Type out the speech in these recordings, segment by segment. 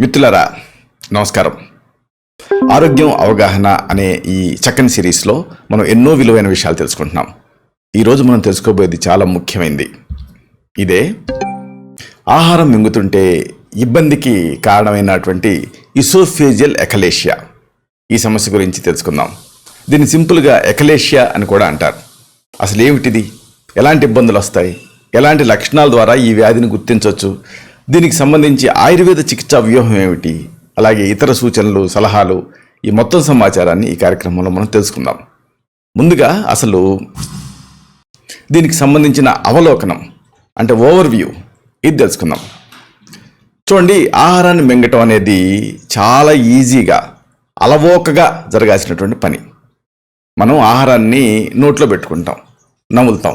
మిత్రులారా నమస్కారం. ఆరోగ్యం అవగాహన అనే ఈ చక్కని సిరీస్లో మనం ఎన్నో విలువైన విషయాలు తెలుసుకుంటున్నాం. ఈరోజు మనం తెలుసుకోబోయేది చాలా ముఖ్యమైనది. ఇదే ఆహారం మింగుతుంటే ఇబ్బందికి కారణమైనటువంటి ఇసోఫేజియల్ ఎకలేషియా. ఈ సమస్య గురించి తెలుసుకుందాం. దీన్ని సింపుల్గా ఎకలేషియా అని కూడా అంటారు. అసలు ఏమిటిది? ఎలాంటి ఇబ్బందులు వస్తాయి? ఎలాంటి లక్షణాల ద్వారా ఈ వ్యాధిని గుర్తించవచ్చు? దీనికి సంబంధించి ఆయుర్వేద చికిత్సా వ్యూహం ఏమిటి, అలాగే ఇతర సూచనలు, సలహాలు, ఈ మొత్తం సమాచారాన్ని ఈ కార్యక్రమంలో మనం తెలుసుకుందాం. ముందుగా అసలు దీనికి సంబంధించిన అవలోకనం అంటే ఓవర్వ్యూ ఇది తెలుసుకుందాం. చూడండి, ఆహారాన్ని మింగటం అనేది చాలా ఈజీగా అలవోకగా జరగాల్సినటువంటి పని. మనం ఆహారాన్ని నోట్లో పెట్టుకుంటాం, నములుతాం,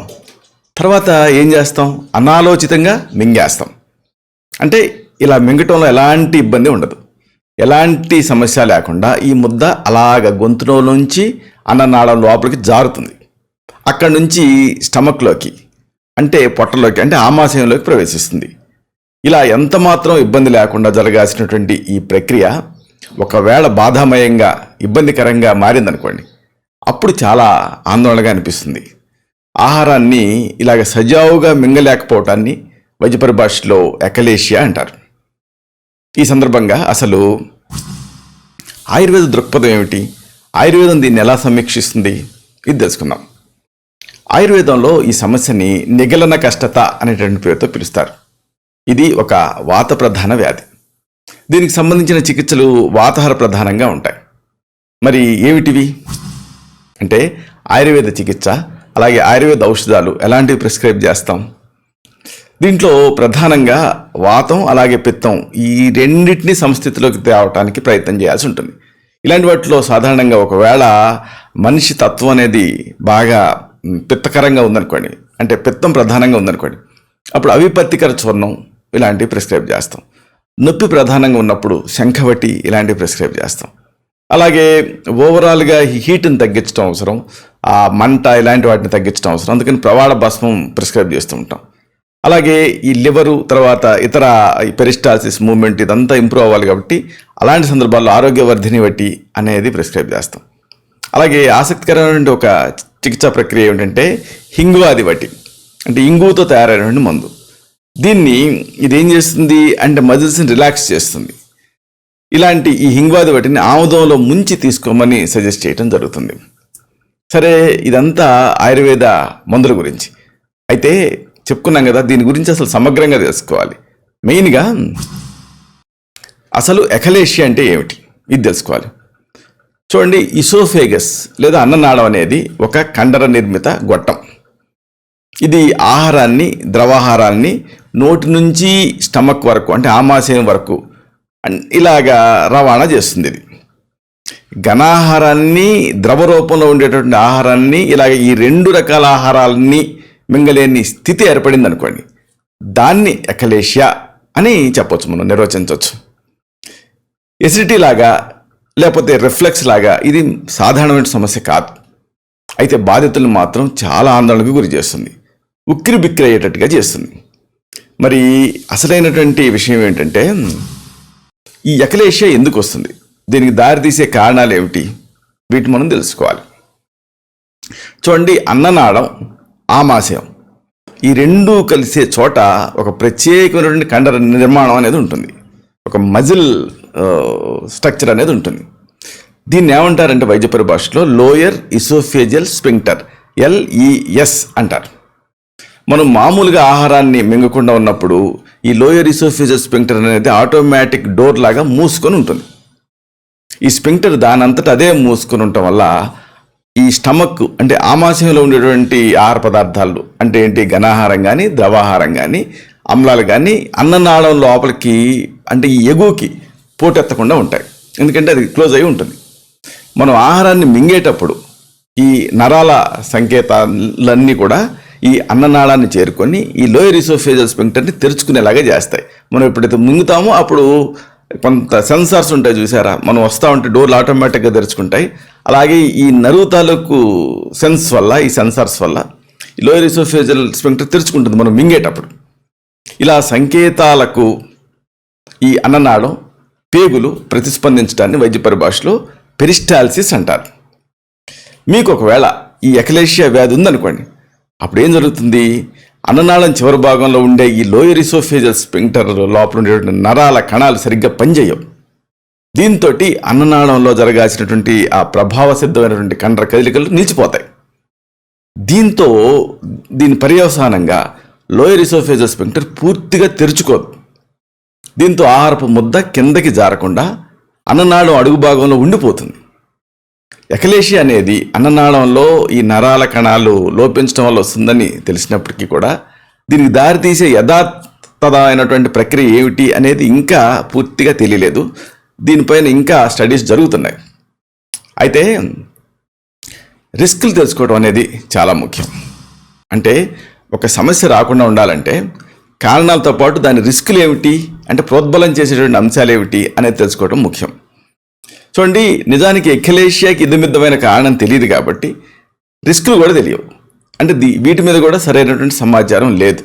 తర్వాత ఏం చేస్తాం? అనాలోచితంగా మింగేస్తాం. అంటే ఇలా మింగటంలో ఎలాంటి ఇబ్బంది ఉండదు, ఎలాంటి సమస్య లేకుండా ఈ ముద్ద అలాగ గొంతులో నుంచి అన్ననాళం లోపలికి జారుతుంది. అక్కడి నుంచి స్టమక్లోకి అంటే పొట్టలోకి అంటే ఆమాశయంలోకి ప్రవేశిస్తుంది. ఇలా ఎంత మాత్రం ఇబ్బంది లేకుండా జరగాల్సినటువంటి ఈ ప్రక్రియ ఒకవేళ బాధామయంగా ఇబ్బందికరంగా మారిందనుకోండి, అప్పుడు చాలా ఆందోళనగా అనిపిస్తుంది. ఆహారాన్ని ఇలాగ సజావుగా మింగలేకపోవటాన్ని వైద్య పరిభాషలో ఎకలేషియా అంటారు. ఈ సందర్భంగా అసలు ఆయుర్వేద దృక్పథం ఏమిటి, ఆయుర్వేదం దీన్ని ఎలా సమీక్షిస్తుంది, ఇది తెలుసుకుందాం. ఆయుర్వేదంలో ఈ సమస్యని నిగలన కష్టత అనేటువంటి పేరుతో పిలుస్తారు. ఇది ఒక వాత ప్రధాన వ్యాధి. దీనికి సంబంధించిన చికిత్సలు వాతాహార ప్రధానంగా ఉంటాయి. మరి ఏమిటివి అంటే ఆయుర్వేద చికిత్స, అలాగే ఆయుర్వేద ఔషధాలు ఎలాంటివి ప్రిస్క్రైబ్ చేస్తాం? దీంట్లో ప్రధానంగా వాతం అలాగే పిత్తం ఈ రెండింటినీ సంస్థితిలోకి తేవటానికి ప్రయత్నం చేయాల్సి ఉంటుంది. ఇలాంటి వాటిలో సాధారణంగా ఒకవేళ మనిషి తత్వం అనేది బాగా పిత్తకరంగా ఉందనుకోండి, అంటే పిత్తం ప్రధానంగా ఉందనుకోండి, అప్పుడు అవిపత్తికర చూర్ణం ఇలాంటివి ప్రిస్క్రైబ్ చేస్తాం. నొప్పి ప్రధానంగా ఉన్నప్పుడు శంఖవటి ఇలాంటివి ప్రిస్క్రైబ్ చేస్తాం. అలాగే ఓవరాల్గా హీట్ని తగ్గించడం అవసరం, ఆ మంట ఇలాంటి వాటిని తగ్గించడం అవసరం. అందుకని ప్రవాళ భస్మం ప్రిస్క్రైబ్ చేస్తూ ఉంటాం. అలాగే ఈ లివరు తర్వాత ఇతర పెరిస్టాల్సిస్ మూవ్మెంట్ ఇదంతా ఇంప్రూవ్ అవ్వాలి కాబట్టి అలాంటి సందర్భాల్లో ఆరోగ్యవర్ధిని వట్టి అనేది ప్రిస్క్రైబ్ చేస్తాం. అలాగే ఆసక్తికరమైన ఒక చికిత్సా ప్రక్రియ ఏమిటంటే హింగువాది వటి, అంటే ఇంగుతో తయారైనటువంటి మందు. దీన్ని ఇదేం చేస్తుంది అంటే మజిల్స్ని రిలాక్స్ చేస్తుంది. ఇలాంటి ఈ హింగువాది వటిని ఆముదంలో ముంచి తీసుకోమని సజెస్ట్ చేయడం జరుగుతుంది. సరే, ఇదంతా ఆయుర్వేద మందుల గురించి. అయితే చెప్పుకున్నాం కదా, దీని గురించి అసలు సమగ్రంగా తెలుసుకోవాలి. మెయిన్గా అసలు ఎకలేషియా అంటే ఏమిటి ఇది తెలుసుకోవాలి. చూడండి, ఇసోఫేగస్ లేదా అన్ననాళం అనేది ఒక కండర నిర్మిత గొట్టం. ఇది ఆహారాన్ని, ద్రవాహారాన్ని నోటి నుంచి స్టమక్ వరకు అంటే ఆమాశయం వరకు ఇలాగా రవాణా చేస్తుంది. ఇది ఘనాహారాన్ని, ద్రవ రూపంలో ఉండేటటువంటి ఆహారాన్ని ఇలాగ ఈ రెండు రకాల ఆహారాలని మింగలేని స్థితి ఏర్పడింది అనుకోండి, దాన్ని ఎకలేషియా అని చెప్పొచ్చు, మనం నిర్వచించవచ్చు. ఎసిడిటీ లాగా లేకపోతే రిఫ్లెక్స్ లాగా ఇది సాధారణమైన సమస్య కాదు. అయితే బాధితులను మాత్రం చాలా ఆందోళనకు గురి చేస్తుంది, ఉక్కిరి బిక్కిరి అయ్యేటట్టుగా చేస్తుంది. మరి అసలైనటువంటి విషయం ఏంటంటే ఈ ఎకలేషియా ఎందుకు వస్తుంది, దీనికి దారితీసే కారణాలు ఏమిటి, వీటిని మనం తెలుసుకోవాలి. చూడండి, అన్ననాళం, ఆమాశయం ఈ రెండూ కలిసే చోట ఒక ప్రత్యేకమైనటువంటి కండర నిర్మాణం అనేది ఉంటుంది, ఒక మజిల్ స్ట్రక్చర్ అనేది ఉంటుంది. దీన్ని ఏమంటారంటే వైద్య పరిభాషలో లోయర్ ఇసోఫేజియల్ స్పింక్టర్, LES అంటారు. మనం మామూలుగా ఆహారాన్ని మింగకుండా ఉన్నప్పుడు ఈ లోయర్ ఇసోఫేజియల్ స్పింక్టర్ అనేది ఆటోమేటిక్ డోర్ లాగా మూసుకొని ఉంటుంది. ఈ స్పింక్టర్ దానంతట అదే మూసుకొని ఉండటం వల్ల ఈ స్టమక్ అంటే ఆమాశయంలో ఉండేటువంటి ఆహార పదార్థాలు అంటే ఏంటి, ఘనాహారం కానీ ద్రవాహారం కానీ అమ్లాలు కానీ అన్ననాళం లోపలికి అంటే ఈ ఎగువకి పోటెత్తకుండా ఉంటాయి. ఎందుకంటే అది క్లోజ్ అయి ఉంటుంది. మనం ఆహారాన్ని మింగేటప్పుడు ఈ నరాల సంకేతాలన్నీ కూడా ఈ అన్ననాళాన్ని చేరుకొని ఈ లోయర్ ఇసోఫేజియల్ స్పింక్టర్ని తెరుచుకునేలాగా చేస్తాయి. మనం ఎప్పుడైతే మింగుతామో అప్పుడు కొంత సెన్సార్స్ ఉంటాయి చూసారా, మనం వస్తూ ఉంటే డోర్లు ఆటోమేటిక్గా తెరుచుకుంటాయి. అలాగే ఈ నరువు తాలూకు సెన్స్ వల్ల, ఈ సెన్సార్స్ వల్ల లోయర్ ఇసోఫేజియల్ స్ఫింక్టర్ తెరుచుకుంటుంది మనం మింగేటప్పుడు. ఇలా సంకేతాలకు ఈ అన్ననాళం, పేగులు ప్రతిస్పందించడాన్ని వైద్య పరిభాషలో పెరిస్టాల్సిస్ అంటారు. మీకు ఒకవేళ ఈ ఎకలేషియా వ్యాధి ఉందనుకోండి, అప్పుడు ఏం జరుగుతుంది? అన్ననాళం చివరి భాగంలో ఉండే ఈ లోయర్ ఇసోఫేజియల్ స్ఫింక్టర్ లోపల ఉండేటువంటి నరాల కణాలు సరిగ్గా పనిచేయవు. దీంతో అన్ననాళంలో జరగాల్సినటువంటి ఆ ప్రభావ సిద్ధమైనటువంటి కండర కదలికలు నిలిచిపోతాయి. దీని పర్యవసానంగా లోయర్ ఇసోఫేజియల్ స్ఫింక్టర్ పూర్తిగా తెరుచుకోదు. దీంతో ఆహారపు ముద్ద కిందకి జారకుండా అన్ననాళం అడుగు భాగంలో ఉండిపోతుంది. ఎకలేషియా అనేది అన్ననాళంలో ఈ నరాల కణాలు లోపించడం వల్ల వస్తుందని తెలిసినప్పటికీ కూడా దీనికి దారితీసే యథాతథమైనటువంటి ప్రక్రియ ఏమిటి అనేది ఇంకా పూర్తిగా తెలియలేదు. దీనిపైన ఇంకా స్టడీస్ జరుగుతున్నాయి. అయితే రిస్కులు తెలుసుకోవడం అనేది చాలా ముఖ్యం. అంటే ఒక సమస్య రాకుండా ఉండాలంటే కారణాలతో పాటు దాని రిస్కులు ఏమిటి, అంటే ప్రోద్బలం చేసేటువంటి అంశాలు ఏమిటి అనేది తెలుసుకోవడం ముఖ్యం. చూడండి, నిజానికి ఎకలేషియాకి ఇదమిద్దమైన కారణం తెలియదు కాబట్టి రిస్కులు కూడా తెలియవు. అంటే వీటి మీద కూడా సరైనటువంటి సమాచారం లేదు.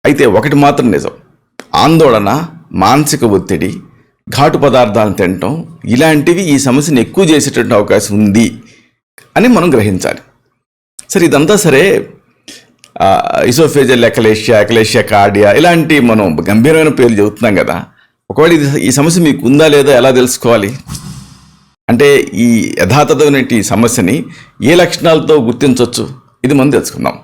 అయితే ఒకటి మాత్రం నిజం, ఆందోళన, మానసిక ఒత్తిడి, ఘాటు పదార్థాలను తినటం ఇలాంటివి ఈ సమస్యను ఎక్కువ చేసేటువంటి అవకాశం ఉంది అని మనం గ్రహించాలి. సరే, ఇదంతా సరే, ఇసోఫేజియల్ ఎకలేషియా, కార్డియా ఇలాంటి మనం గంభీరమైన పేర్లు చెబుతున్నాం కదా. ఒకవేళ ఈ సమస్య మీకు ఉందా లేదా ఎలా తెలుసుకోవాలి? అంటే ఈ యథాతథమైన ఈ సమస్యని ఏ లక్షణాలతో గుర్తించవచ్చు, ఇది మనం తెలుసుకుందాం.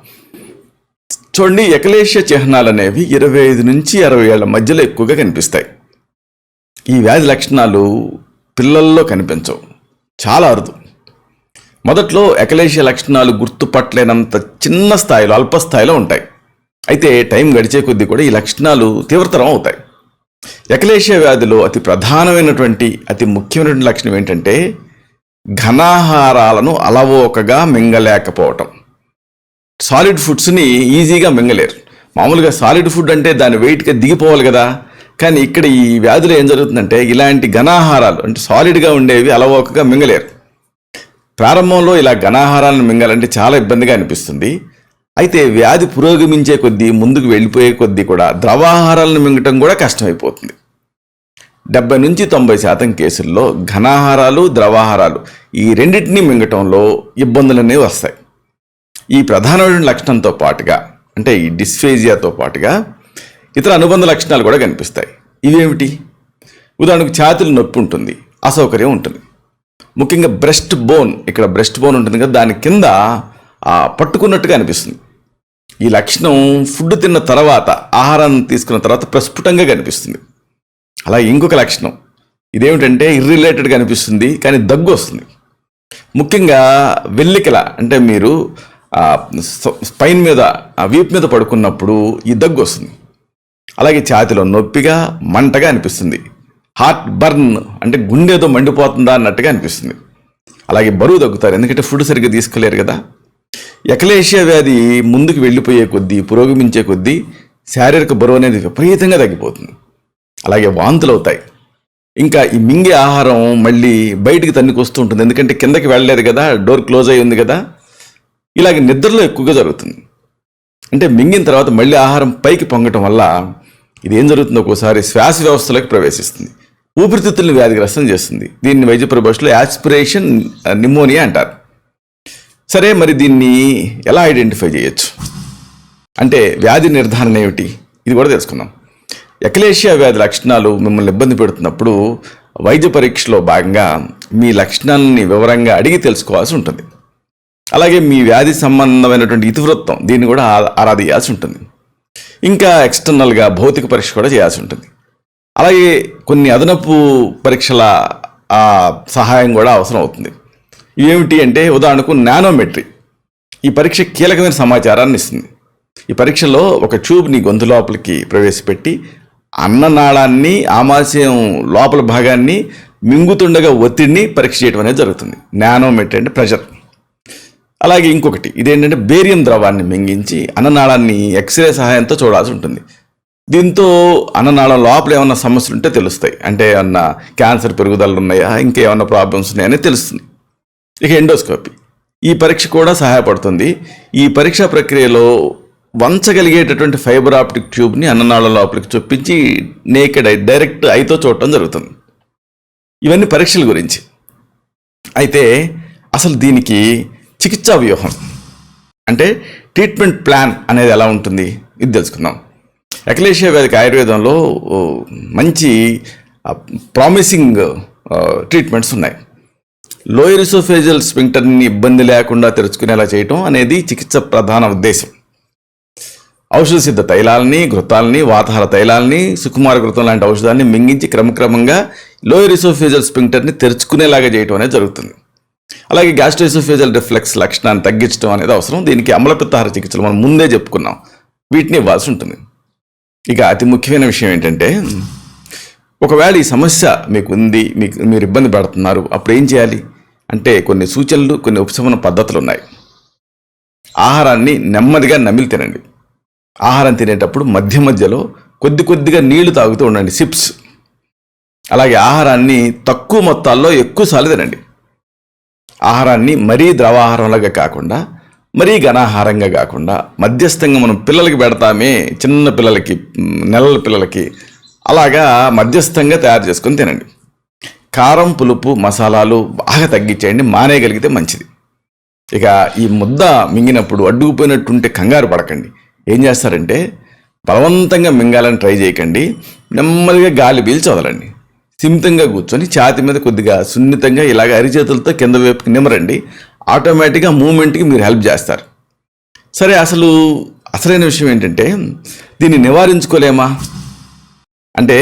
చూడండి, ఎకలేషియా చిహ్నాలు అనేవి 25 నుంచి 60 ఏళ్ల మధ్యలో ఎక్కువగా కనిపిస్తాయి. ఈ వ్యాధి లక్షణాలు పిల్లల్లో కనిపించవు, చాలా అరుదు. మొదట్లో ఎకలేషియా లక్షణాలు గుర్తుపట్టలేనంత చిన్న స్థాయిలో, అల్ప స్థాయిలో ఉంటాయి. అయితే టైం గడిచే కొద్దీ కూడా ఈ లక్షణాలు తీవ్రతరం అవుతాయి. ఎకలేషియా వ్యాధిలో అతి ప్రధానమైనటువంటి, అతి ముఖ్యమైనటువంటి లక్షణం ఏంటంటే ఘనాహారాలను అలవోకగా మింగలేకపోవటం. సాలిడ్ ఫుడ్స్ని ఈజీగా మింగలేరు. మామూలుగా సాలిడ్ ఫుడ్ అంటే దాని వెయిట్గా దిగిపోవాలి కదా. కానీ ఇక్కడ ఈ వ్యాధిలో ఏం జరుగుతుందంటే ఇలాంటి ఘనాహారాలు, అంటే సాలిడ్గా ఉండేవి అలవోకగా మింగలేరు. ప్రారంభంలో ఇలా ఘనాహారాలను మింగాలంటే చాలా ఇబ్బందిగా అనిపిస్తుంది. అయితే వ్యాధి పురోగమించే కొద్దీ, ముందుకు వెళ్ళిపోయే కొద్దీ కూడా ద్రవాహారాలను మింగటం కూడా కష్టమైపోతుంది. 70 నుంచి 90% కేసుల్లో ఘనాహారాలు, ద్రవాహారాలు ఈ రెండింటినీ మింగటంలో ఇబ్బందులు అనేవి వస్తాయి. ఈ ప్రధానమైన లక్షణంతో పాటుగా, అంటే ఈ డిస్ఫేజియాతో పాటుగా ఇతర అనుబంధ లక్షణాలు కూడా కనిపిస్తాయి. ఇవేమిటి? ఉదాహరణకు ఛాతీలో నొప్పి ఉంటుంది, అసౌకర్యం ఉంటుంది. ముఖ్యంగా బ్రెస్ట్ బోన్, ఇక్కడ బ్రెస్ట్ బోన్ ఉంటుంది కదా, దాని కింద పట్టుకున్నట్టుగా అనిపిస్తుంది. ఈ లక్షణం ఫుడ్ తిన్న తర్వాత, ఆహారాన్ని తీసుకున్న తర్వాత ప్రస్ఫుటంగా కనిపిస్తుంది. అలాగే ఇంకొక లక్షణం ఇదేమిటంటే ఇర్రిలేటెడ్గా అనిపిస్తుంది, కానీ దగ్గు వస్తుంది. ముఖ్యంగా వెల్లికల, అంటే మీరు స్పైన్ మీద, వీపు మీద పడుకున్నప్పుడు ఈ దగ్గు వస్తుంది. అలాగే ఛాతీలో నొప్పిగా, మంటగా అనిపిస్తుంది. హార్ట్ బర్న్, అంటే గుండెతో మండిపోతుందా అన్నట్టుగా అనిపిస్తుంది. అలాగే బరువు తగ్గుతారు, ఎందుకంటే ఫుడ్ సరిగ్గా తీసుకోలేరు కదా. ఎకలేషియా వ్యాధి ముందుకు వెళ్ళిపోయే కొద్దీ, పురోగమించే కొద్దీ శారీరక బరువు అనేది విపరీతంగా తగ్గిపోతుంది. అలాగే వాంతులు అవుతాయి. ఇంకా ఈ మింగే ఆహారం మళ్ళీ బయటికి తన్నుకొస్తూ ఉంటుంది, ఎందుకంటే కిందకి వెళ్ళలేదు కదా, డోర్ క్లోజ్ అయి ఉంది కదా. ఇలాగే నిద్రలో ఎక్కువగా జరుగుతుంది. అంటే మింగిన తర్వాత మళ్ళీ ఆహారం పైకి పొంగటం వల్ల ఇది ఏం జరుగుతుందో ఒక్కోసారి శ్వాస వ్యవస్థలోకి ప్రవేశిస్తుంది, ఊపిరితిత్తులను వ్యాధిగ్రస్తం చేస్తుంది. దీన్ని వైద్య పరిభాషలో యాస్పిరేషన్ నిమోనియా అంటారు. సరే, మరి దీన్ని ఎలా ఐడెంటిఫై చేయొచ్చు, అంటే వ్యాధి నిర్ధారణ ఏమిటి, ఇది కూడా తెలుసుకుందాం. ఎకలేషియా వ్యాధి లక్షణాలు మిమ్మల్ని ఇబ్బంది పెడుతున్నప్పుడు వైద్య పరీక్షలో భాగంగా మీ లక్షణాలని వివరంగా అడిగి తెలుసుకోవాల్సి ఉంటుంది. అలాగే మీ వ్యాధి సంబంధమైనటువంటి ఇతివృత్తం, దీన్ని కూడా ఆరాధించాల్సి ఉంటుంది. ఇంకా ఎక్స్టర్నల్గా భౌతిక పరీక్ష కూడా చేయాల్సి ఉంటుంది. అలాగే కొన్ని అదనపు పరీక్షల సహాయం కూడా అవసరం అవుతుంది. ఇవేమిటి అంటే ఉదాహరణకు నానోమెట్రీ. ఈ పరీక్ష కీలకమైన సమాచారాన్ని ఇస్తుంది. ఈ పరీక్షలో ఒక ట్యూబ్ని గొంతు లోపలికి ప్రవేశపెట్టి అన్ననాళాన్ని, ఆమాశయం లోపల భాగాన్ని మింగుతుండగా ఒత్తిడిని పరీక్ష చేయడం అనేది జరుగుతుంది. నానోమెట్రీ అంటే ప్రెషర్. అలాగే ఇంకొకటి ఇదేంటంటే బేరియం ద్రవాన్ని మింగించి అన్ననాళాన్ని ఎక్స్రే సహాయంతో చూడాల్సి ఉంటుంది. దీంతో అన్ననాళం లోపల ఏమన్నా సమస్యలు ఉంటే తెలుస్తాయి. అంటే ఏమన్నా క్యాన్సర్ పెరుగుదలలు ఉన్నాయా, ఇంకేమన్నా ప్రాబ్లమ్స్ ఉన్నాయని తెలుస్తుంది. ఇక ఎండోస్కోపీ. ఈ పరీక్ష కూడా సహాయపడుతుంది. ఈ పరీక్షా ప్రక్రియలో వంచగలిగేటటువంటి ఫైబర్ ఆప్టిక్ ట్యూబ్ని అన్ననాళ లోపలికి చొప్పించి నేకెడ్ ఐ డైరెక్ట్ ఐతో చూడటం జరుగుతుంది. ఇవన్నీ పరీక్షల గురించి. అయితే అసలు దీనికి చికిత్సా వ్యూహం అంటే ట్రీట్మెంట్ ప్లాన్ అనేది ఎలా ఉంటుంది ఇది తెలుసుకుందాం. అఖిలేషియా వ్యాధికి ఆయుర్వేదంలో మంచి ప్రామిసింగ్ ట్రీట్మెంట్స్ ఉన్నాయి. లోయర్ ఇసోఫేజియల్ స్ఫింక్టర్ని ఇబ్బంది లేకుండా తెరుచుకునేలా చేయటం అనేది చికిత్స ప్రధాన ఉద్దేశం. ఔషధ సిద్ధ తైలాలని, ఘృతాలని, వాతాహార తైలాలని, సుకుమార ఘృతం లాంటి ఔషధాన్ని మింగించి క్రమక్రమంగా లోయర్ ఇసోఫేజియల్ స్ఫింక్టర్ని తెరుచుకునేలాగా చేయటం అనేది జరుగుతుంది. అలాగే గ్యాస్ట్రోఇసోఫేజియల్ రిఫ్లెక్స్ లక్షణాన్ని తగ్గించడం అనేది అవసరం. దీనికి అమ్లపిత్తాహార చికిత్సలు మనం ముందే చెప్పుకున్నాం, వీటిని ఇవ్వాల్సి ఉంటుంది. ఇక అతి ముఖ్యమైన విషయం ఏంటంటే, ఒకవేళ ఈ సమస్య మీకు ఉంది, మీరు ఇబ్బంది పడుతున్నారు, అప్పుడు ఏం చేయాలి అంటే కొన్ని సూచనలు, కొన్ని ఉపశమన పద్ధతులు ఉన్నాయి. ఆహారాన్ని నెమ్మదిగా నమిలి తినండి. ఆహారం తినేటప్పుడు మధ్య మధ్యలో కొద్దిగా నీళ్లు తాగుతూ ఉండండి, సిప్స్. అలాగే ఆహారాన్ని తక్కువ మొత్తాల్లో ఎక్కువసార్లు తినండి. ఆహారాన్ని మరీ ద్రవాహారంలాగా కాకుండా, మరీ ఘనాహారంగా కాకుండా, మధ్యస్థంగా మనం పిల్లలకి పెడతామే, చిన్న పిల్లలకి, నెలల పిల్లలకి, అలాగా మధ్యస్థంగా తయారు చేసుకొని తినండి. కారం, పులుపు, మసాలాలు బాగా తగ్గించేయండి, మానేయగలిగితే మంచిది. ఇక ఈ ముద్ద మింగినప్పుడు అడ్డుకుపోయినట్టుంటే కంగారు పడకండి. ఏం చేస్తారంటే, బలవంతంగా మింగాలని ట్రై చేయకండి. నెమ్మదిగా గాలి పీల్చి వదలండి. స్థిమితంగా కూర్చొని ఛాతి మీద కొద్దిగా సున్నితంగా ఇలాగ అరిచేతులతో కింద వైపుకి నిమరండి. ఆటోమేటిక్గా మూమెంట్కి మీరు హెల్ప్ చేస్తారు. సరే, అసలైన విషయం ఏంటంటే, దీన్ని నివారించుకోలేమా అంటే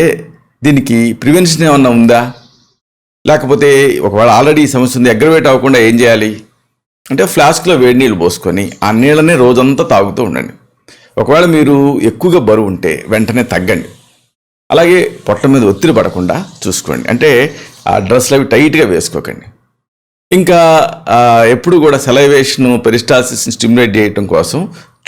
దీనికి ప్రివెన్షన్ ఏమన్నా ఉందా, లేకపోతే ఒకవేళ ఆల్రెడీ ఈ సమస్య ఉంది, అగ్రవేట్ అవ్వకుండా ఏం చేయాలి అంటే, ఫ్లాస్క్లో వేడి నీళ్ళు పోసుకొని ఆ నీళ్ళనే రోజంతా తాగుతూ ఉండండి. ఒకవేళ మీరు ఎక్కువగా బరువు ఉంటే వెంటనే తగ్గండి. అలాగే పొట్ట మీద ఒత్తిడి పడకుండా చూసుకోండి. అంటే ఆ డ్రెస్లు అవి టైట్గా వేసుకోకండి. ఇంకా ఎప్పుడు కూడా సెలైవేషన్, పెరిస్టాల్సిస్ని స్టిమ్యులేట్ చేయడం కోసం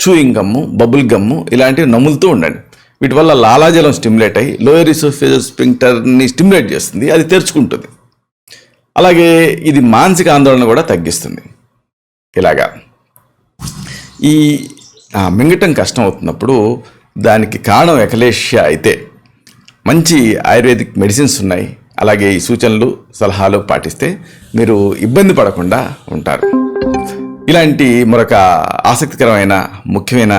చూయింగ్ గమ్ము, బబుల్ గమ్ము ఇలాంటివి నములుతూ ఉండండి. వీటి వల్ల లాలాజలం స్టిమ్యులేట్ అయ్యి లోయర్ ఇసోఫేజియల్ స్ఫింక్టర్ని స్టిమ్యులేట్ చేస్తుంది, అది తెరుచుకుంటుంది. అలాగే ఇది మానసిక ఆందోళన కూడా తగ్గిస్తుంది. ఇలాగా ఈ మింగటం కష్టం అవుతున్నప్పుడు దానికి కారణం అఖిలేషియా అయితే మంచి ఆయుర్వేదిక్ మెడిసిన్స్ ఉన్నాయి. అలాగే ఈ సూచనలు, సలహాలు పాటిస్తే మీరు ఇబ్బంది పడకుండా ఉంటారు. ఇలాంటి మరొక ఆసక్తికరమైన, ముఖ్యమైన,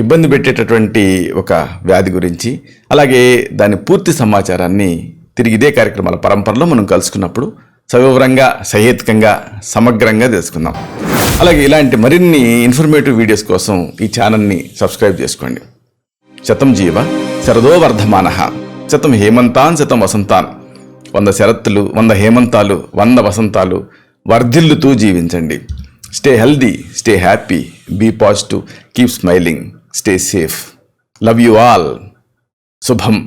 ఇబ్బంది పెట్టేటటువంటి ఒక వ్యాధి గురించి, అలాగే దాని పూర్తి సమాచారాన్ని తిరిగి ఇదే కార్యక్రమాల పరంపరలో మనం కలుసుకున్నప్పుడు సవివరంగా, సహేతుకంగా, సమగ్రంగా తెలుసుకుందాం. అలాగే ఇలాంటి మరిన్ని ఇన్ఫర్మేటివ్ వీడియోస్ కోసం ఈ ఛానల్ని సబ్స్క్రైబ్ చేసుకోండి. శతం జీవ శరదో వర్ధమానః, శతం హేమంతాన్ శతం వసంతాన్. 100 శరత్తులు, 100 హేమంతాలు, 100 వసంతాలు వర్ధిల్లుతూ జీవించండి. Stay healthy, stay happy, be positive, keep smiling, stay safe. Love you all. శుభం.